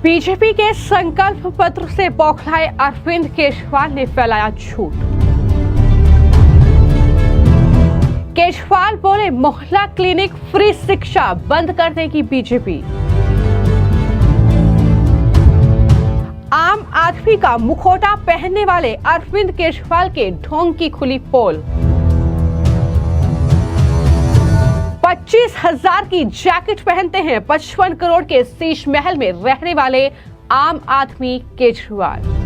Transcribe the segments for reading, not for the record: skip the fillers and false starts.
BJP के संकल्प पत्र से बौखलाए अरविंद केजरीवाल ने फैलाया झूठ। केजरीवाल बोले मोहल्ला क्लिनिक फ्री शिक्षा बंद कर देगी बीजेपी। आम आदमी का मुखौटा पहनने वाले अरविंद केजरीवाल के ढोंग की खुली पोल। 25,000 की जैकेट पहनते हैं 55 करोड़ के शीश महल में रहने वाले आम आदमी केजरीवाल।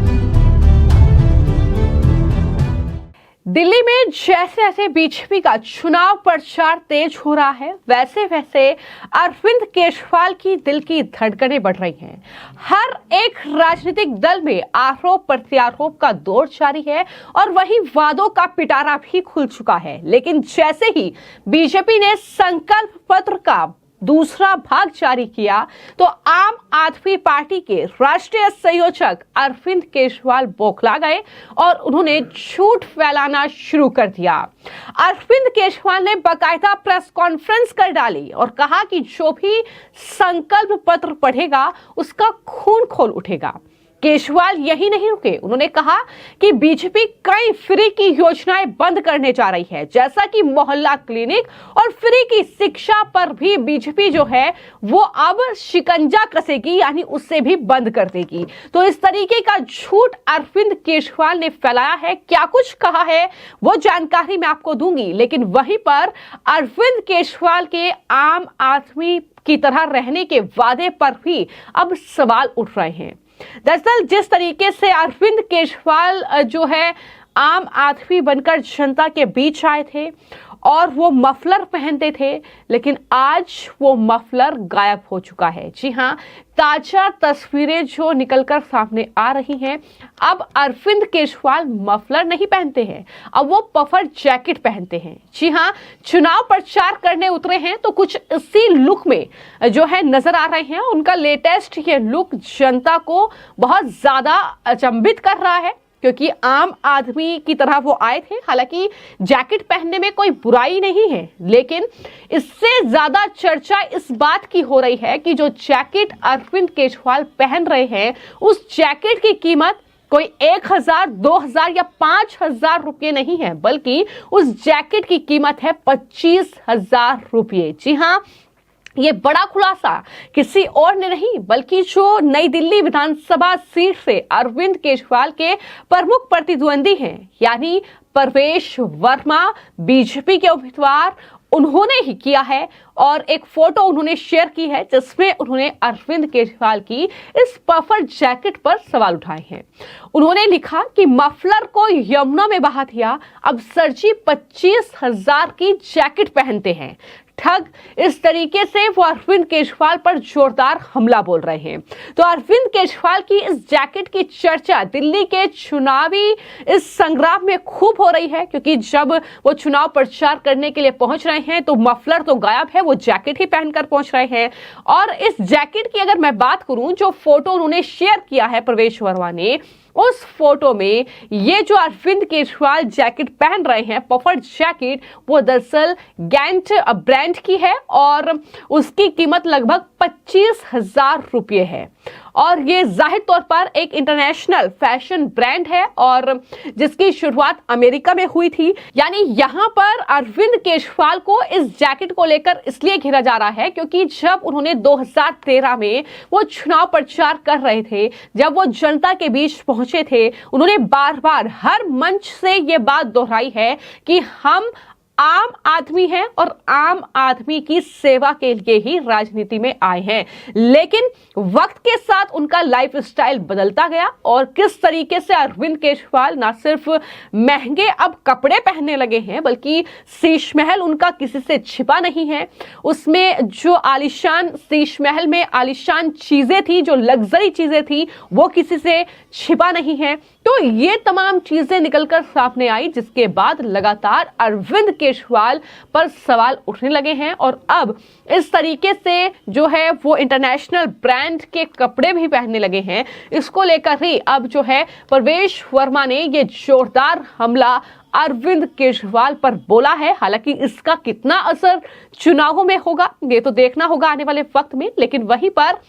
दिल्ली में जैसे जैसे बीजेपी का चुनाव प्रचार तेज हो रहा है, वैसे वैसे अरविंद केजरीवाल की दिल की धड़कनें बढ़ रही हैं। हर एक राजनीतिक दल में आरोप प्रत्यारोप का दौर जारी है और वहीं वादों का पिटारा भी खुल चुका है। लेकिन जैसे ही बीजेपी ने संकल्प पत्र का दूसरा भाग जारी किया तो आम आदमी पार्टी के राष्ट्रीय संयोजक अरविंद केजरीवाल बौखला गए और उन्होंने झूठ फैलाना शुरू कर दिया। अरविंद केजरीवाल ने बाकायदा प्रेस कॉन्फ्रेंस कर डाली और कहा कि जो भी संकल्प पत्र पढ़ेगा उसका खून खोल उठेगा। केजरीवाल यही नहीं रुके, उन्होंने कहा कि बीजेपी कई फ्री की योजनाएं बंद करने जा रही है, जैसा कि मोहल्ला क्लिनिक और फ्री की शिक्षा पर भी बीजेपी जो है वो अब शिकंजा कसेगी, यानी उससे भी बंद कर देगी। तो इस तरीके का झूठ अरविंद केजरीवाल ने फैलाया है। क्या कुछ कहा है वो जानकारी मैं आपको दूंगी, लेकिन वहीं पर अरविंद केजरीवाल के आम आदमी की तरह रहने के वादे पर भी अब सवाल उठ रहे हैं। दरअसल जिस तरीके से अरविंद केजरीवाल जो है आम आदमी बनकर जनता के बीच आए थे और वो मफलर पहनते थे, लेकिन आज वो मफलर गायब हो चुका है। जी हाँ, ताजा तस्वीरें जो निकलकर सामने आ रही हैं, अब अरविंद केजरीवाल मफलर नहीं पहनते हैं, अब वो पफर जैकेट पहनते हैं। जी हाँ, चुनाव प्रचार करने उतरे हैं तो कुछ इसी लुक में जो है नजर आ रहे हैं। उनका लेटेस्ट ये लुक जनता को बहुत ज्यादा अचंभित कर रहा है, क्योंकि आम आदमी की तरह वो आए थे। हालांकि जैकेट पहनने में कोई बुराई नहीं है, लेकिन इससे ज्यादा चर्चा इस बात की हो रही है कि जो जैकेट अरविंद केजरीवाल पहन रहे हैं, उस जैकेट की कीमत कोई 1,000, 2,000 या 5,000 रुपये नहीं है, बल्कि उस जैकेट की कीमत है 25,000 रुपये। जी हाँ, ये बड़ा खुलासा किसी और ने नहीं, बल्कि जो नई दिल्ली विधानसभा सीट से अरविंद केजरीवाल के प्रमुख प्रतिद्वंदी हैं, यानी परवेश वर्मा, बीजेपी के उम्मीदवार, उन्होंने ही किया है। और एक फोटो उन्होंने शेयर की है जिसमें उन्होंने अरविंद केजरीवाल की इस पफर जैकेट पर सवाल उठाए हैं। उन्होंने लिखा कि मफलर को यमुना में बहा दिया, अब सरजी 25,000 की जैकेट पहनते हैं, ठग। इस तरीके से वो अरविंद केजरीवाल पर जोरदार हमला बोल रहे हैं। तो अरविंद केजरीवाल की इस जैकेट की चर्चा दिल्ली के चुनावी इस संग्राम में खूब हो रही है, क्योंकि जब वो चुनाव प्रचार करने के लिए पहुंच रहे हैं तो मफलर तो गायब है, वो जैकेट ही पहनकर पहुंच रहे हैं। और इस जैकेट की अगर मैं बात करूं, जो फोटो उन्होंने शेयर किया है परवेश वर्मा ने, उस फोटो में ये जो अरविंद केजरीवाल जैकेट पहन रहे हैं, पफर जैकेट, वो दरअसल गैंट ब्रांड की है और उसकी कीमत लगभग 25,000 रुपये है। और ये जाहिर तौर पर एक इंटरनेशनल फैशन ब्रांड है और जिसकी शुरुआत अमेरिका में हुई थी। यानी यहाँ पर अरविंद केजरीवाल को इस जैकेट को लेकर इसलिए घेरा जा रहा है क्योंकि जब उन्होंने 2013 में वो चुनाव प्रचार कर रहे थे, जब वो जनता के बीच पहुंचे थे, उन्होंने बार बार हर मंच से ये बात दोहराई है कि हम आम आदमी हैं और आम आदमी की सेवा के लिए ही राजनीति में आए हैं। लेकिन वक्त के साथ उनका लाइफस्टाइल बदलता गया और किस तरीके से अरविंद केजरीवाल ना सिर्फ महंगे अब कपड़े पहनने लगे हैं, बल्कि शीश महल उनका किसी से छिपा नहीं है। उसमें जो आलीशान शीश महल में आलीशान चीजें थी, जो लग्जरी चीजें थी, वो किसी से छिपा नहीं है। तो ये तमाम चीजें निकलकर सामने आई, जिसके बाद लगातार अरविंद केजरीवाल पर सवाल उठने लगे हैं और अब इस तरीके से जो है वो इंटरनेशनल ब्रांड के कपड़े भी पहनने लगे हैं। इसको लेकर ही अब जो है परवेश वर्मा ने ये जोरदार हमला अरविंद केजरीवाल पर बोला है। हालांकि इसका कितना असर चुनावों में होगा ये तो देखना होगा आने वाले वक्त में, लेकिन वहीं पर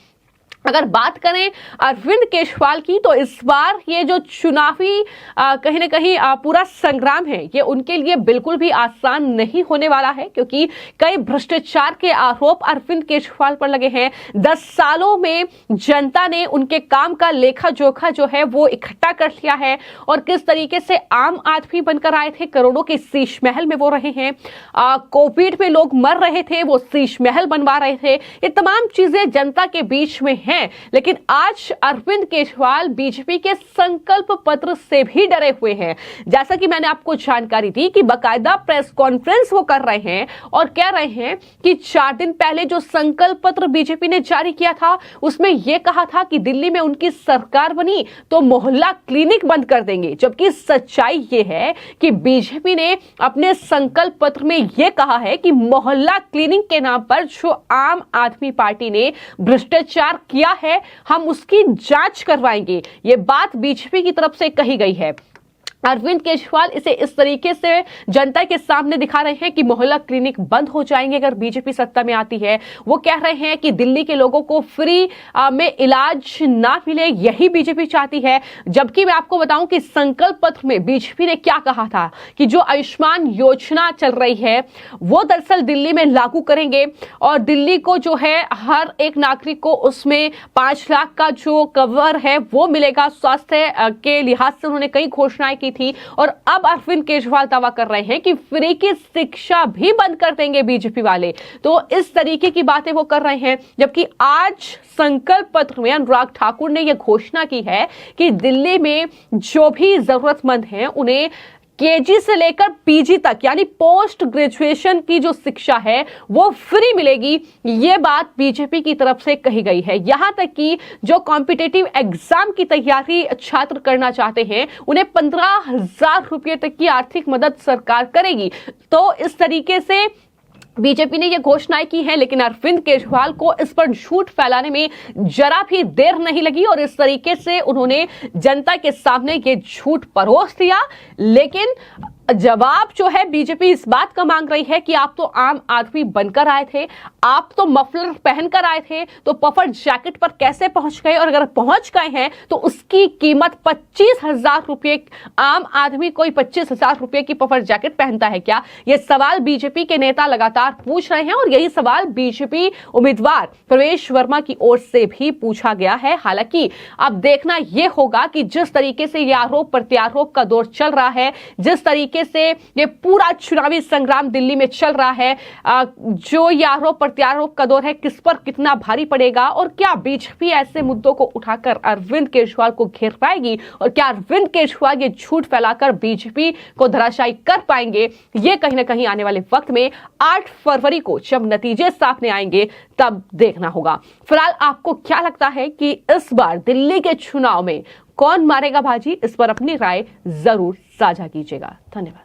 अगर बात करें अरविंद केजरीवाल की, तो इस बार ये जो चुनावी कहीं ना कहीं पूरा संग्राम है, ये उनके लिए बिल्कुल भी आसान नहीं होने वाला है, क्योंकि कई भ्रष्टाचार के आरोप अरविंद केजरीवाल पर लगे हैं। 10 सालों में जनता ने उनके काम का लेखा जोखा जो है वो इकट्ठा कर लिया है, और किस तरीके से आम आदमी बनकर आए थे, करोड़ों के शीश महल में वो रहे हैं। कोविड में लोग मर रहे थे, वो शीश महल बनवा रहे थे। ये तमाम चीजें जनता के बीच में हैं, लेकिन आज अरविंद केजरीवाल बीजेपी के संकल्प पत्र से भी डरे हुए हैं। जैसा कि मैंने आपको जानकारी दी कि बकायदा प्रेस कॉन्फ्रेंस वो कर रहे हैं और कह रहे हैं कि 4 दिन पहले जो संकल्प पत्र बीजेपी ने जारी किया था, उसमें यह कहा था कि दिल्ली में उनकी सरकार बनी तो मोहल्ला क्लिनिक बंद कर देंगे। जबकि सच्चाई यह है कि बीजेपी ने अपने संकल्प पत्र में यह कहा है कि मोहल्ला क्लिनिक के नाम पर जो आम आदमी पार्टी ने भ्रष्टाचार किया है, हम उसकी जांच करवाएंगे। यह बात बीजेपी की तरफ से कही गई है। अरविंद केजरीवाल इसे इस तरीके से जनता के सामने दिखा रहे हैं कि मोहल्ला क्लिनिक बंद हो जाएंगे अगर बीजेपी सत्ता में आती है। वो कह रहे हैं कि दिल्ली के लोगों को फ्री में इलाज ना मिले, यही बीजेपी चाहती है। जबकि मैं आपको बताऊं कि संकल्प पत्र में बीजेपी ने क्या कहा था कि जो आयुष्मान योजना चल रही है वो दरअसल दिल्ली में लागू करेंगे, और दिल्ली को जो है हर एक नागरिक को उसमें 5 लाख का जो कवर है वो मिलेगा। स्वास्थ्य के लिहाज से उन्होंने कई घोषणाएं की थी, और अब अरविंद केजरीवाल दावा कर रहे हैं कि फ्री की शिक्षा भी बंद कर देंगे बीजेपी वाले। तो इस तरीके की बातें वो कर रहे हैं। जबकि आज संकल्प पत्र में अनुराग ठाकुर ने यह घोषणा की है कि दिल्ली में जो भी जरूरतमंद हैं उन्हें केजी से लेकर पीजी तक यानी पोस्ट ग्रेजुएशन की जो शिक्षा है वो फ्री मिलेगी। ये बात बीजेपी की तरफ से कही गई है। यहां तक कि जो कॉम्पिटिटिव एग्जाम की तैयारी छात्र करना चाहते हैं उन्हें 15,000 रुपए तक की आर्थिक मदद सरकार करेगी। तो इस तरीके से बीजेपी ने यह घोषणाएं की हैं, लेकिन अरविंद केजरीवाल को इस पर झूठ फैलाने में जरा भी देर नहीं लगी, और इस तरीके से उन्होंने जनता के सामने ये झूठ परोस दिया। लेकिन जवाब जो है बीजेपी इस बात का मांग रही है कि आप तो आम आदमी बनकर आए थे, आप तो मफलर पहनकर आए थे, तो पफर जैकेट पर कैसे पहुंच गए, और अगर पहुंच गए हैं तो उसकी कीमत 25,000 रुपए। आम आदमी कोई 25,000 रुपए की पफर जैकेट पहनता है क्या? यह सवाल बीजेपी के नेता लगातार पूछ रहे हैं, और यही सवाल बीजेपी उम्मीदवार प्रवेश वर्मा की ओर से भी पूछा गया है। हालांकि अब देखना यह होगा कि जिस तरीके से यह आरोप प्रत्यारोप का दौर चल रहा है, जिस तरीके से ये पूरा चुनावी संग्राम दिल्ली में चल रहा है, जो ये आरोप प्रत्यारोप का दौर है, किस पर कितना भारी पड़ेगा, और क्या बीजेपी ऐसे मुद्दों को उठाकर अरविंद केजरीवाल को घेर पाएगी, और क्या अरविंद केजरीवाल ये झूठ फैलाकर बीजेपी को धराशायी कर पाएंगे, ये कहीं ना कहीं आने वाले वक्त में 8 फरवरी को जब नतीजे सामने आएंगे तब देखना होगा। फिलहाल आपको क्या लगता है कि इस बार दिल्ली के चुनाव में कौन मारेगा बाजी? इस पर अपनी राय जरूर साझा कीजिएगा। धन्यवाद।